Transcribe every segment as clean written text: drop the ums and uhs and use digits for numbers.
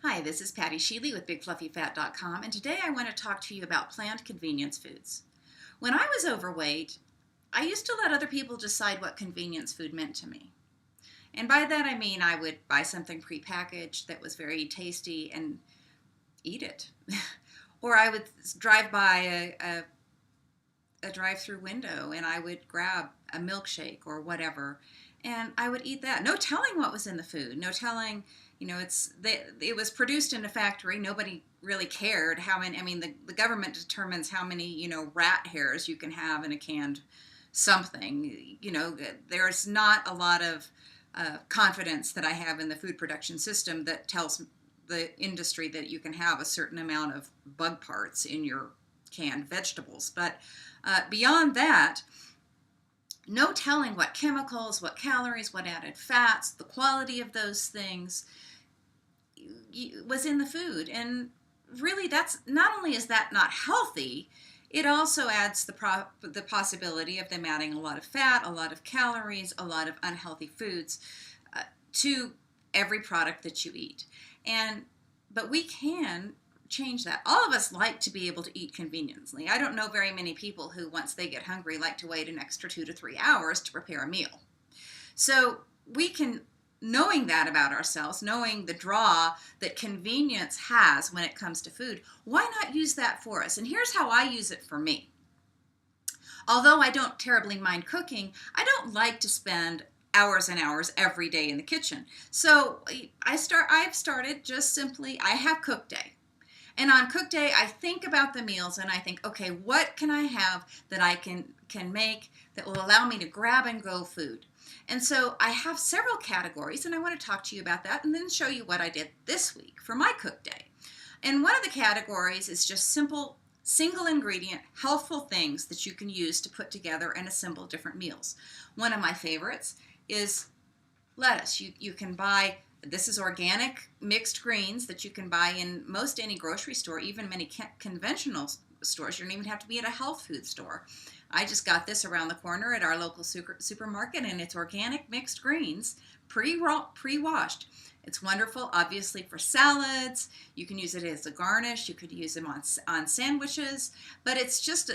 Hi, this is Patty Sheely with BigFluffyFat.com, and today I want to talk to you about planned convenience foods. When I was overweight, I used to let other people decide what convenience food meant to me. And by that I mean I would buy something prepackaged that was very tasty and eat it. Or I would drive by a drive-through window and I would grab a milkshake or whatever and I would eat that. No telling what was in the food. No telling, it was produced in a factory. Nobody really cared how many. I mean, the government determines how many rat hairs you can have in a canned something. There's not a lot of confidence that I have in the food production system that tells the industry that you can have a certain amount of bug parts in your canned vegetables. But beyond that, no telling what chemicals, what calories, what added fats, the quality of those things was in the food. And really, that's not only is that not healthy, it also adds the possibility of them adding a lot of fat, a lot of calories, a lot of unhealthy foods to every product that you eat. But we can change that. All of us like to be able to eat conveniently. I don't know very many people who, once they get hungry, like to wait an extra 2 to 3 hours to prepare a meal. So we can, knowing that about ourselves, knowing the draw that convenience has when it comes to food, why not use that for us? And here's how I use it for me. Although I don't terribly mind cooking, I don't like to spend hours and hours every day in the kitchen. So I've started just simply, I have cook day. And on cook day, I think about the meals and I think, okay, what can I have that I can make that will allow me to grab and go food? And so I have several categories and I want to talk to you about that and then show you what I did this week for my cook day. And one of the categories is just simple, single ingredient, healthful things that you can use to put together and assemble different meals. One of my favorites is lettuce. You can buy, this is organic mixed greens that you can buy in most any grocery store, even many conventional stores. You don't even have to be at a health food store. I just got this around the corner at our local supermarket, and it's organic mixed greens, pre-washed. It's wonderful, obviously, for salads. You can use it as a garnish. You could use them on sandwiches, but it's just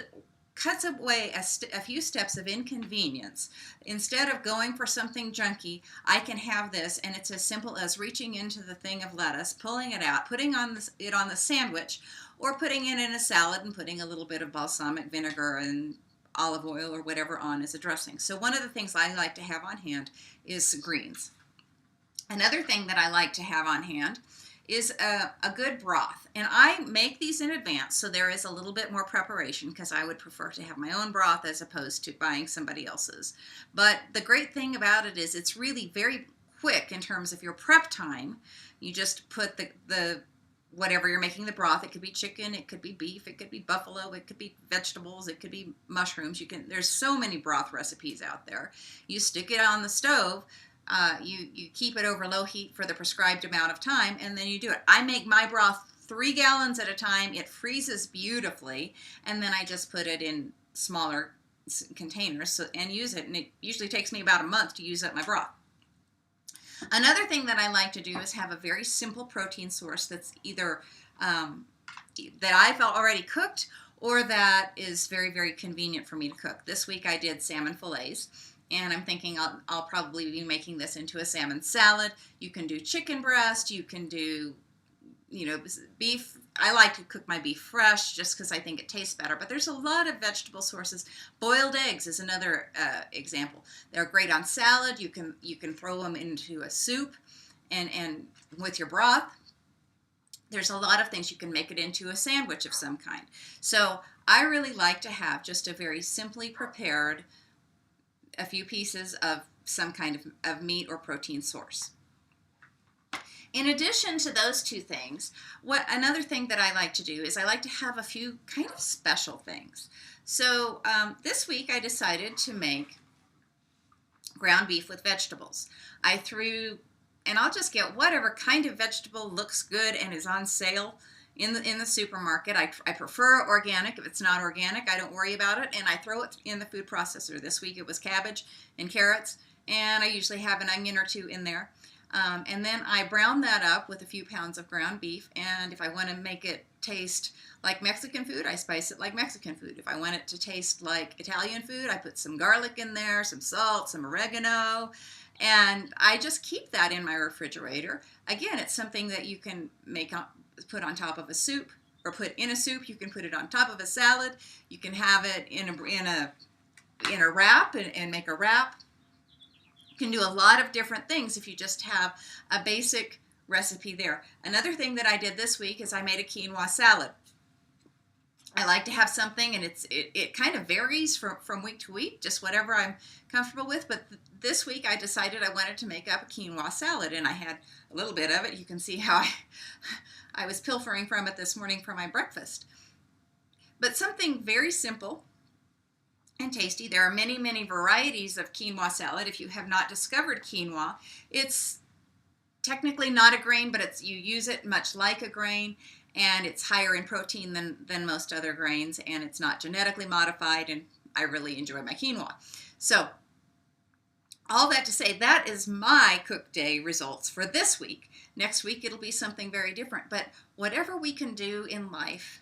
cuts away a few steps of inconvenience. Instead of going for something junky, I can have this, and it's as simple as reaching into the thing of lettuce, pulling it out, putting it on the sandwich, or putting it in a salad and putting a little bit of balsamic vinegar and olive oil or whatever on as a dressing. So one of the things I like to have on hand is greens. Another thing that I like to have on hand is a good broth. And I make these in advance, so there is a little bit more preparation because I would prefer to have my own broth as opposed to buying somebody else's. But the great thing about it is it's really very quick in terms of your prep time. You just put the whatever you're making the broth. It could be chicken, it could be beef, it could be buffalo, it could be vegetables, it could be mushrooms. There's so many broth recipes out there. You stick it on the stove. You keep it over low heat for the prescribed amount of time, and then you do it. I make my broth 3 gallons at a time. It freezes beautifully, and then I just put it in smaller containers and use it, and it usually takes me about a month to use up my broth. Another thing that I like to do is have a very simple protein source that's either that I've already cooked or that is very, very convenient for me to cook. This week I did salmon fillets. And I'm thinking I'll probably be making this into a salmon salad. You can do chicken breast. You can do, beef. I like to cook my beef fresh just because I think it tastes better. But there's a lot of vegetable sources. Boiled eggs is another example. They're great on salad. You can throw them into a soup and with your broth. There's a lot of things. You can make it into a sandwich of some kind. So I really like to have just a very simply prepared a few pieces of some kind of meat or protein source. In addition to those two things, another thing that I like to do is I like to have a few kind of special things. So this week I decided to make ground beef with vegetables. And I'll just get whatever kind of vegetable looks good and is on sale in the supermarket. I prefer organic. If it's not organic, I don't worry about it, and I throw it in the food processor. This week it was cabbage and carrots, and I usually have an onion or two in there. And then I brown that up with a few pounds of ground beef. And if I want to make it taste like Mexican food, I spice it like Mexican food. If I want it to taste like Italian food, I put some garlic in there, some salt, some oregano, and I just keep that in my refrigerator. Again, it's something that you can put on top of a soup, or put in a soup. You can put it on top of a salad. You can have it in a wrap and make a wrap. You can do a lot of different things if you just have a basic recipe there. Another thing that I did this week is I made a quinoa salad. I like to have something, and it kind of varies from week to week, just whatever I'm comfortable with. But this week I decided I wanted to make up a quinoa salad, and I had a little bit of it. You can see how I was pilfering from it this morning for my breakfast. But something very simple and tasty. There are many, many varieties of quinoa salad. If you have not discovered quinoa, it's technically not a grain, but you use it much like a grain, and it's higher in protein than most other grains, and it's not genetically modified, and I really enjoy my quinoa. So all that to say, that is my Cook Day results for this week. Next week it'll be something very different, but whatever we can do in life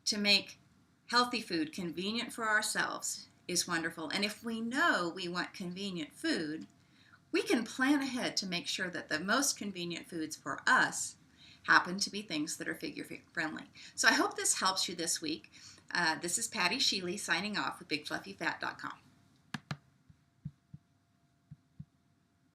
to make healthy food convenient for ourselves is wonderful. And if we know we want convenient food, we can plan ahead to make sure that the most convenient foods for us happen to be things that are figure friendly. So I hope this helps you this week. This is Patty Sheely signing off with BigFluffyFat.com.